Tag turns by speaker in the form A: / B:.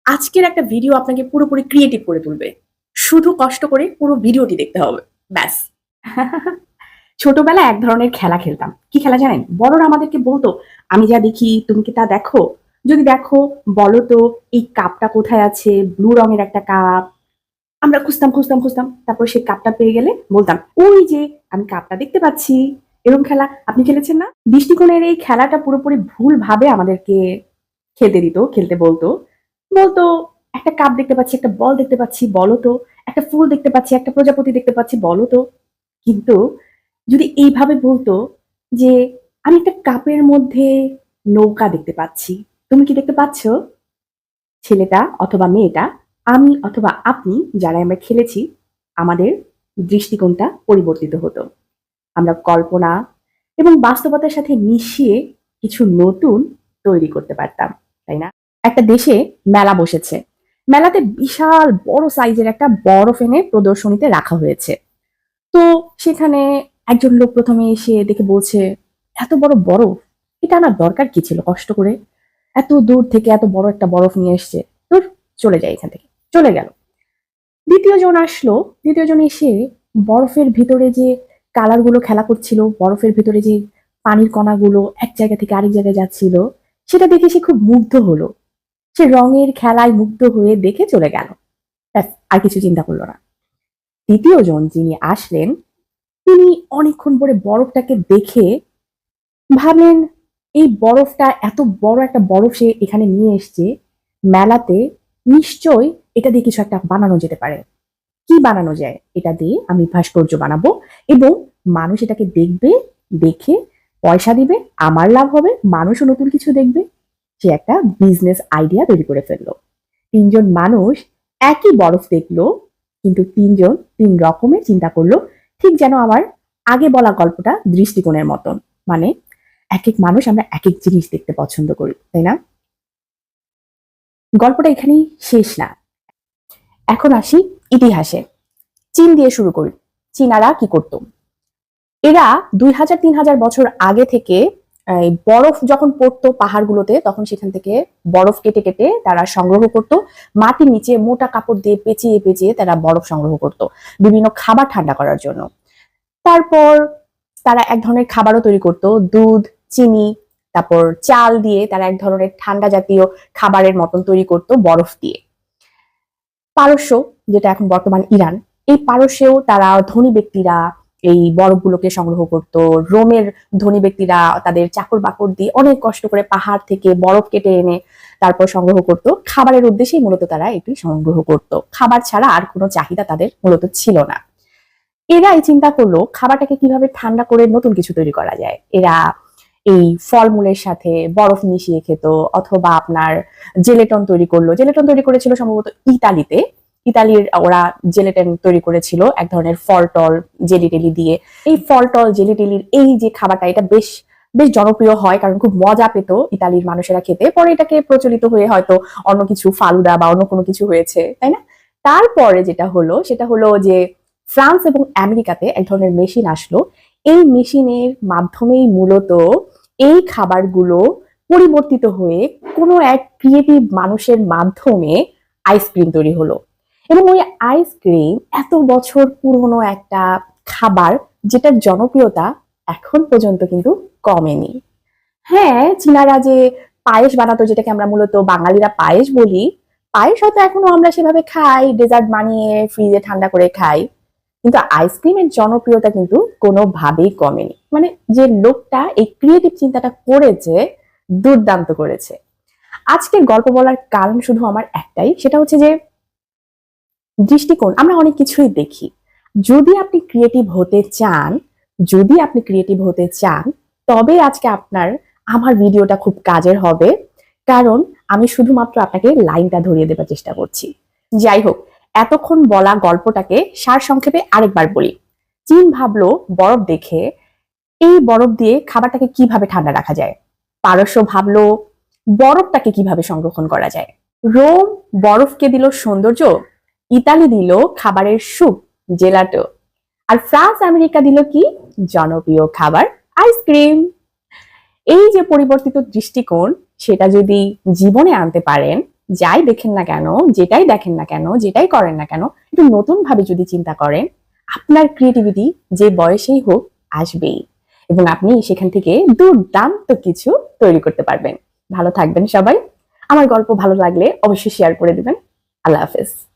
A: আজকের একটা ভিডিও আপনাকে পুরোপুরি ক্রিয়েটিভ করে তুলবে। শুধু কষ্ট করে পুরো ভিডিওটি দেখতে হবে। ব্যাস। ছোটবেলায় এক ধরনের খেলা খেলতাম। কি খেলা জানেন? বড়রা আমাদেরকে বলতো, "আমি যা দেখি তুমি কি তা দেখো? যদি দেখো বলো তো এই কাপটা কোথায় আছে? ব্লু রঙের একটা কাপ।" আমরা খুঁজতাম। তারপর সেই কাপটা পেয়ে গেলে বলতাম, "ওই যে আমি কাপটা দেখতে পাচ্ছি।" এরকম খেলা আপনি খেলেছেন না? দৃষ্টিকোণের এই খেলাটা পুরোপুরি ভুলভাবে আমাদেরকে খেলতে বলতো। বলতো, "একটা কাপ দেখতে পাচ্ছি, একটা বল দেখতে পাচ্ছি, বলো তো? একটা ফুল দেখতে পাচ্ছি, একটা প্রজাপতি দেখতে পাচ্ছি, বলো তো?" কিন্তু যদি এইভাবে বলতো যে, "আমি একটা কাপের মধ্যে নৌকা দেখতে পাচ্ছি। তুমি কি দেখতে পাচ্ছ?" ছেলেটা অথবা মেয়েটা, আমি অথবা আপনি যারাই আমরা খেলেছি, আমাদের দৃষ্টিকোণটা পরিবর্তিত হতো। আমরা কল্পনা এবং বাস্তবতার সাথে মিশিয়ে কিছু নতুন তৈরি করতে পারতাম, তাই না? একটা দেশে মেলা বসেছে। মেলাতে বিশাল বড় সাইজের একটা বরফ এনে প্রদর্শনীতে রাখা হয়েছে। তো সেখানে একজন লোক ১ম এ এসে দেখে বলছে, "এত বড় বরফ! এটা আনার দরকার কি ছিল কষ্ট করে? এত দূর থেকে এত বড় একটা বরফ নিয়ে এসছে। ধুর! চলে যাই এখান থেকে।" চলে গেল। ২য় জন আসলো। ২য় জন এসে বরফের ভিতরে যে কালার গুলো খেলা করছিল, বরফের ভেতরে যে পানির কণাগুলো এক জায়গা থেকে আরেক জায়গায় যাচ্ছিল, সেটা দেখে সে খুব মুগ্ধ হলো। সে রঙের খেলায় মুগ্ধ হয়ে দেখে চলে গেল। ব্যাস আর কিছু চিন্তা করল না। ৩য় জন যিনি আসলেন, তিনি অনেকক্ষণ পরে বরফটাকে দেখে ভাবলেন, এই বরফটা এত বড় একটা বরফ সে এখানে নিয়ে এসছে মেলাতে, নিশ্চয়ই এটা দিয়ে কিছু একটা বানানো যেতে পারে। কি বানানো যায়? এটা দিয়ে আমি ভাস্কর্য বানাবো এবং মানুষ এটাকে দেখবে, দেখে পয়সা দিবে, আমার লাভ হবে, মানুষও নতুন কিছু দেখবে। সে একটা বিজনেস আইডিয়া তৈরি করে ফেলল। ৩ জন মানুষ একই বরফ দেখলো, কিন্তু ৩ জন ৩ রকমের চিন্তা করলো। ঠিক যেন আমার আগে বলা গল্পটা দৃষ্টিকোণের মতন। মানে একেক মানুষ আমরা একেক জিনিস দেখতে পছন্দ করি, তাই না? গল্পটা এখানেই শেষ না। এখন আসি ইতিহাসে। চীন দিয়ে শুরু করি। চীনারা কি করত? এরা ২০০০-৩০০০ বছর আগে থেকে এই বরফ যখন পড়তো পাহাড়গুলোতে, তখন সেখান থেকে বরফ কেটে তারা সংগ্রহ করত। মাটির নিচে মোটা কাপড় দিয়ে পেঁচিয়ে তারা বরফ সংগ্রহ করত বিভিন্ন খাবার ঠান্ডা করার জন্য। তারপর তারা এক ধরনের খাবারও তৈরি করত, দুধ, চিনি, তারপর চাল দিয়ে তারা এক ধরনের ঠান্ডা জাতীয় খাবারের মতন তৈরি করত বরফ দিয়ে। পারস্য, যেটা এখন বর্তমান ইরান, এই পারস্যেও তারা ধনী ব্যক্তিরা এই বরফগুলোকে সংগ্রহ করত। রোমের ধনী ব্যক্তিরা তাদের চাকর বাকর দিয়ে অনেক কষ্ট করে পাহাড় থেকে বরফ কেটে এনে তারপর সংগ্রহ করত। খাবারের উদ্দেশ্যেই মূলত তারা এটি সংগ্রহ করত। খাবার ছাড়া আর কোনো চাহিদা তাদের মূলত ছিল না। এরা এই চিন্তা করলো খাবারটাকে কিভাবে ঠান্ডা করে নতুন কিছু তৈরি করা যায়। এরা এই ফলমূলের সাথে বরফ মিশিয়ে খেত, অথবা আপনার জেলেটন তৈরি করলো। জেলেটন তৈরি করেছিল সম্ভবত ইতালিতে। ইতালির ওরা জেলেটন তৈরি করেছিল এক ধরনের ফল-টল, জেলি-টেলি দিয়ে। এই ফল-টল, জেলি-টেলির এই যে খাবারটা, এটা বেশ বেশ জনপ্রিয় হয়, কারণ খুব মজা পেত ইতালির মানুষেরা খেতে। পরে এটাকে প্রচলিত হয়ে হয়তো অন্য কিছু ফালুদা বা অন্য কোনো কিছু হয়েছে, তাই না? তারপরে যেটা হলো সেটা হলো যে ফ্রান্স এবং আমেরিকাতে এক ধরনের মেশিন আসলো। এই মেশিনের মাধ্যমেই মূলত এই খাবারগুলো পরিবর্তিত হয়ে কোনো এক ক্রিয়েটিভ মানুষের মাধ্যমে আইসক্রিম তৈরি হলো। এবং ওই আইসক্রিম এত বছর পুরনো একটা খাবার, যেটার জনপ্রিয়তা এখন পর্যন্ত কিন্তু কমেনি। হ্যাঁ, চীনারা যে পায়েস বানাতো, যেটাকে আমরা মূলত বাঙালিরা পায়েস বলি, পায়েস হয়তো এখনো আমরা সেভাবে খাই, ডেজার্ট বানিয়ে ফ্রিজে ঠান্ডা করে খাই। কিন্তু আইসক্রিমের জনপ্রিয়তা কিন্তু কোনোভাবেই কমেনি। মানে যে লোকটা এই ক্রিয়েটিভ চিন্তাটা করেছে, দুর্দান্ত করেছে। আজকে গল্প বলার কারণ শুধু আমার একটাই, সেটা হচ্ছে যে দৃষ্টিকোণ আমরা অনেক কিছুই দেখি। যদি আপনি ক্রিয়েটিভ হতে চান, যদি আপনি ক্রিয়েটিভ হতে চান, তবে আজকে আমার ভিডিওটা খুব কাজের হবে। কারণ আমি শুধুমাত্র আপনাকে লাইনটা ধরিয়ে দেবার চেষ্টা করছি। যাই হোক, এতক্ষণ বলা গল্পটাকে সারসংক্ষেপে আরেকবার বলি। চীন ভাবলো বরফ দেখে এই বরফ দিয়ে খাবারটাকে কিভাবে ঠান্ডা রাখা যায়। পারস্য ভাবলো বরফটাকে কিভাবে সংরক্ষণ করা যায়। রোম বরফকে দিল সৌন্দর্য, ইতালি দিল খাবারের স্যুপ, জেলাটো, আর ফ্রান্স আমেরিকা দিল কি? জনপ্রিয় খাবার, আইসক্রিম। এই যে পরিবর্তিত দৃষ্টিকোণ, সেটা যদি জীবনে আনতে পারেন, যাই দেখেন না কেন, যেটাই দেখেন না কেন, যেটাই করেন না কেন, একটু নতুন ভাবে যদি চিন্তা করেন, আপনার ক্রিয়েটিভিটি যে বয়সেই হোক আসবেই, এবং আপনি সেখান থেকে দুর্দান্ত কিছু তৈরি করতে পারবেন। ভালো থাকবেন সবাই। আমার গল্প ভালো লাগলে অবশ্যই শেয়ার করে দিবেন। আল্লাহ হাফেজ।